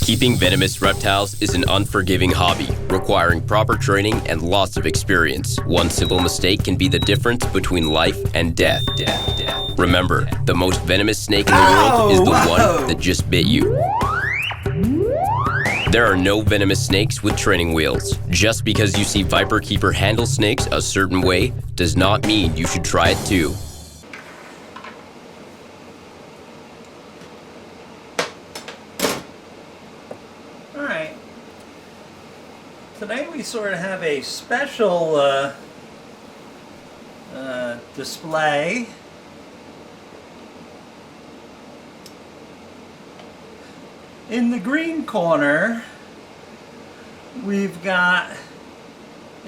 Keeping venomous reptiles is an unforgiving hobby, requiring proper training and lots of experience. One simple mistake can be the difference between life and death. Remember, the most venomous snake in the world is the one that just bit you. There are no venomous snakes with training wheels. Just because you see Viperkeeper handle snakes a certain way does not mean you should try it too. Alright, today we sort of have a special display. In the green corner, we've got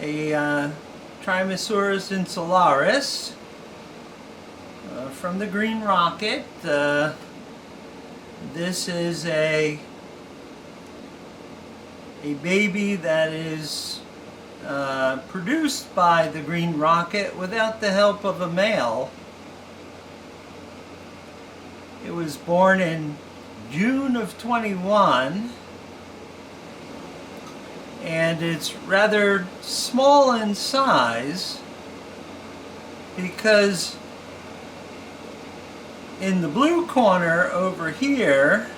a Trimysaurus insularis from the Green Rocket. This is a baby that is produced by the Green Rocket without the help of a male. It was born in June of 21, and it's rather small in size because in the blue corner over here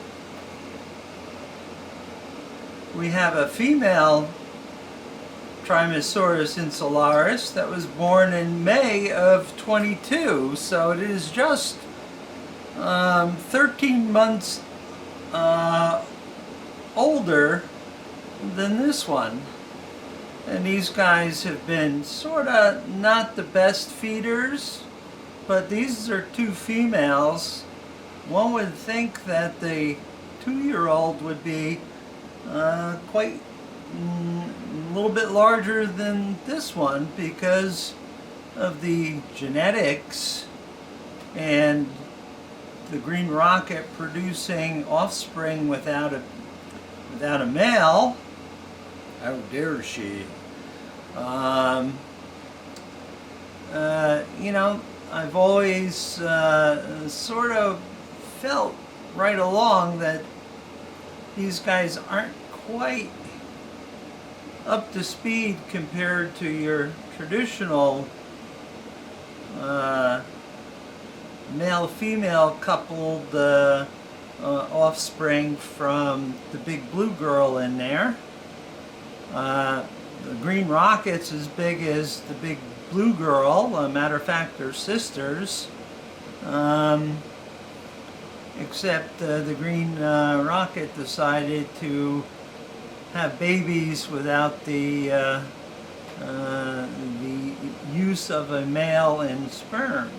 we have a female Trimysaurus insularis that was born in May of 22, so it is just 13 months older than this one. And these guys have been sort of not the best feeders, but these are two females. One would think that the 2-year-old would be quite a little bit larger than this one because of the genetics and the Green Rocket producing offspring without a male. How dare she? You know, I've always sort of felt right along that these guys aren't quite up to speed compared to your traditional male-female coupled offspring from the big blue girl in there. The Green Rocket's as big as the big blue girl. A matter of fact, they're sisters. Except the Green Rocket decided to have babies without the use of a male and sperm.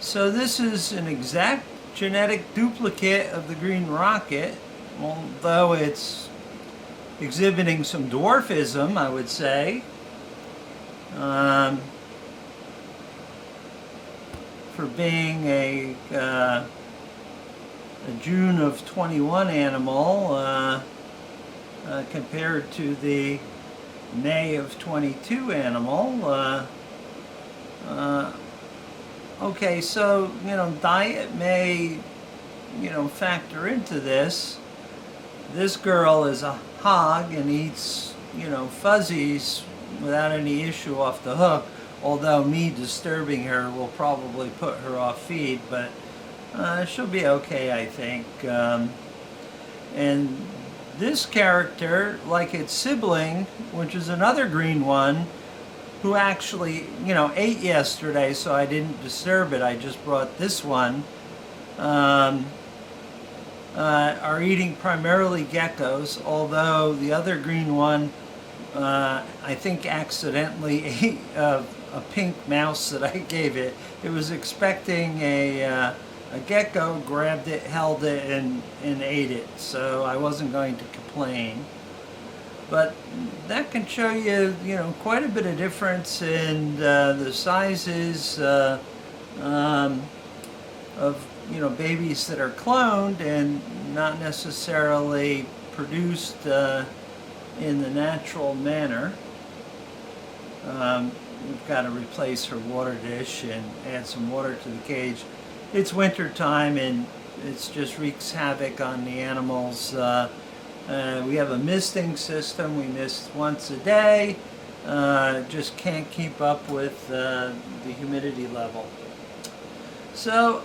So this is an exact genetic duplicate of the Green Rocket, although it's exhibiting some dwarfism, I would say. For being a June of 21 animal compared to the May of 22 animal. Okay, so, you know, diet may, you know, factor into this. This girl is a hog and eats, you know, fuzzies without any issue off the hook, although me disturbing her will probably put her off feed, but she'll be okay, I think. And this character, like its sibling, which is another green one, who actually, you know, ate yesterday, so I didn't disturb it. I just brought this one. Are eating primarily geckos, although the other green one, I think, accidentally ate a pink mouse that I gave it. It was expecting a gecko, grabbed it, held it, and ate it. So I wasn't going to complain. But that can show you, you know, quite a bit of difference in the sizes of, you know, babies that are cloned and not necessarily produced in the natural manner. We've got to replace her water dish and add some water to the cage. It's winter time and it just wreaks havoc on the animals We have a misting system. We mist once a day. Just can't keep up with the humidity level. So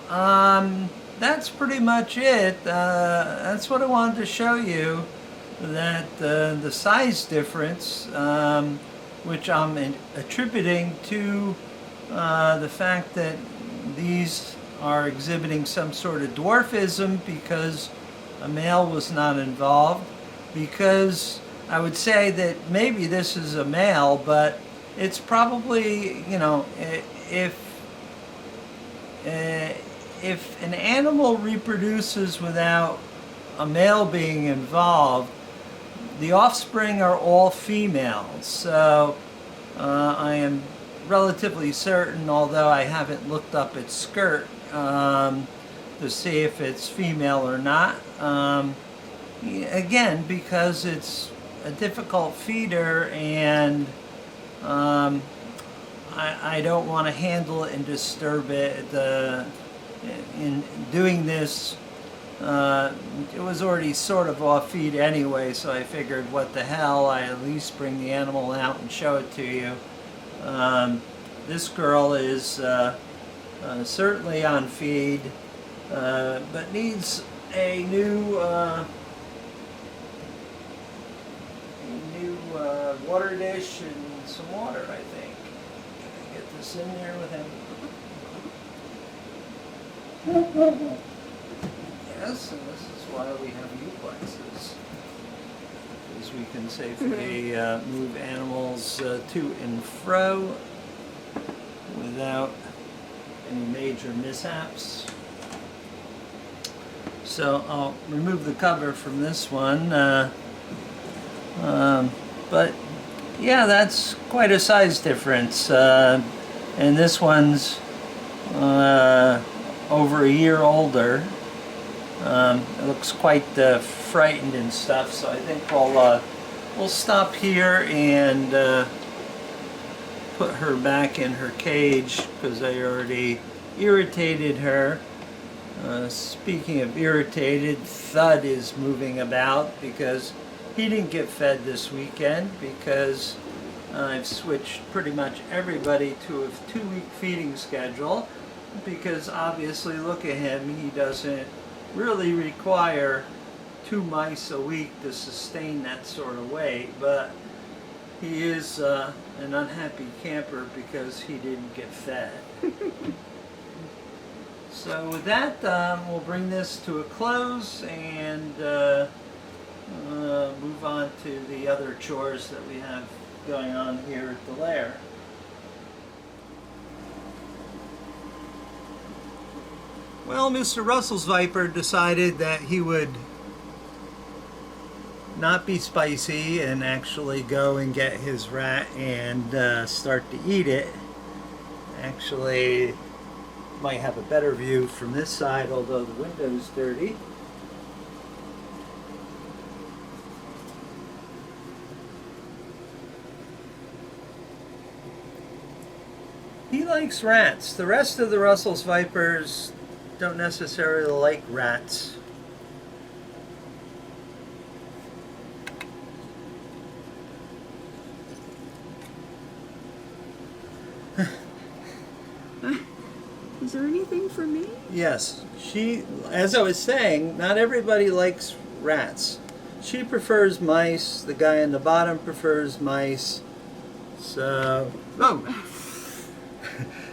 that's pretty much it. That's what I wanted to show you, that the size difference, which I'm attributing to the fact that these are exhibiting some sort of dwarfism because a male was not involved, because I would say that maybe this is a male, but it's probably, you know, if an animal reproduces without a male being involved, the offspring are all females. So I am relatively certain, although I haven't looked up its skirt to see if it's female or not. Again, because it's a difficult feeder, and I don't want to handle it and disturb it. In doing this, it was already sort of off feed anyway, so I figured, what the hell, I at least bring the animal out and show it to you. This girl is certainly on feed, but needs a new water dish and some water, I think. Can I get this in there with him? Yes, and this is why we have duplexes, because we can safely move animals to and fro without any major mishaps. So I'll remove the cover from this one, but yeah, that's quite a size difference, and this one's over a year older. It looks quite frightened and stuff, so I think we'll stop here and put her back in her cage, because I already irritated her. Speaking of irritated, Thud is moving about because he didn't get fed this weekend, because I've switched pretty much everybody to a 2-week feeding schedule, because obviously, look at him, he doesn't really require 2 mice a week to sustain that sort of weight, but he is an unhappy camper because he didn't get fed. So with that, we'll bring this to a close and move on to the other chores that we have going on here at the lair. Well, Mr. Russell's Viper decided that he would not be spicy and actually go and get his rat and start to eat it. Actually, might have a better view from this side, although the window's dirty. He likes rats. The rest of the Russell's Vipers don't necessarily like rats. Is there anything for me? Yes, as I was saying, not everybody likes rats. She prefers mice. The guy on the bottom prefers mice. So, Oh,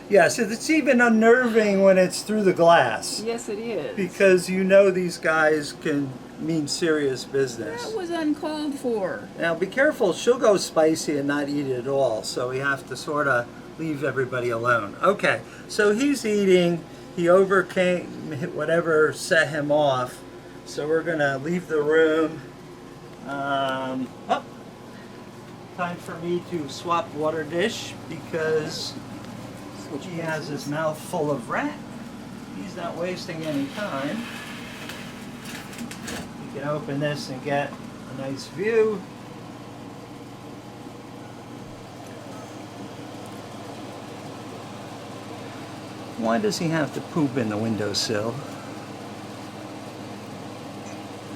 yes, it's even unnerving when it's through the glass. yes it is. Because you know these guys can mean serious business. That was uncalled for. Now be careful, she'll go spicy and not eat at all, so we have to sort of leave everybody alone. Okay, so he's eating, he overcame whatever set him off, so we're going to leave the room. Time for me to swap water dish because he has his mouth full of rat. He's not wasting any time. You can open this and get a nice view. Why does he have to poop in the windowsill?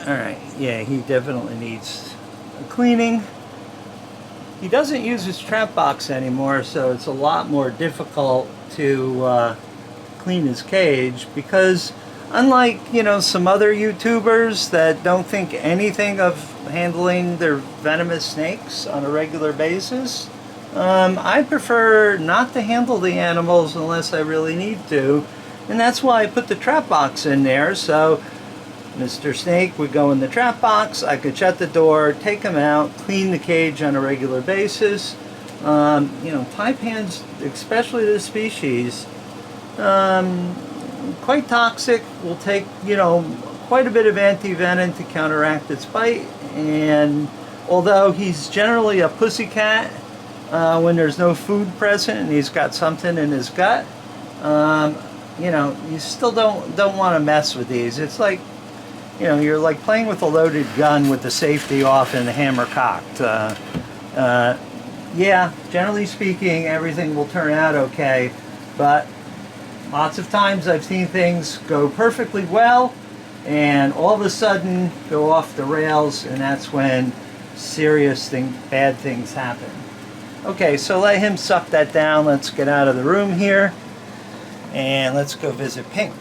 Alright, yeah, he definitely needs a cleaning. He doesn't use his trap box anymore, so it's a lot more difficult to clean his cage, because unlike, you know, some other YouTubers that don't think anything of handling their venomous snakes on a regular basis, I prefer not to handle the animals unless I really need to, and that's why I put the trap box in there. So Mr. Snake would go in the trap box, I could shut the door, take him out, clean the cage on a regular basis. You know, taipans, especially this species, quite toxic, will take, you know, quite a bit of anti-venom to counteract its bite, and although he's generally a pussycat when there's no food present and he's got something in his gut, you know, you still don't want to mess with these. It's like, you know, you're like playing with a loaded gun with the safety off and the hammer cocked. Yeah, generally speaking, everything will turn out okay, but lots of times I've seen things go perfectly well and all of a sudden go off the rails, and that's when bad things happen. Okay, so let him suck that down. Let's get out of the room here and let's go visit Pink.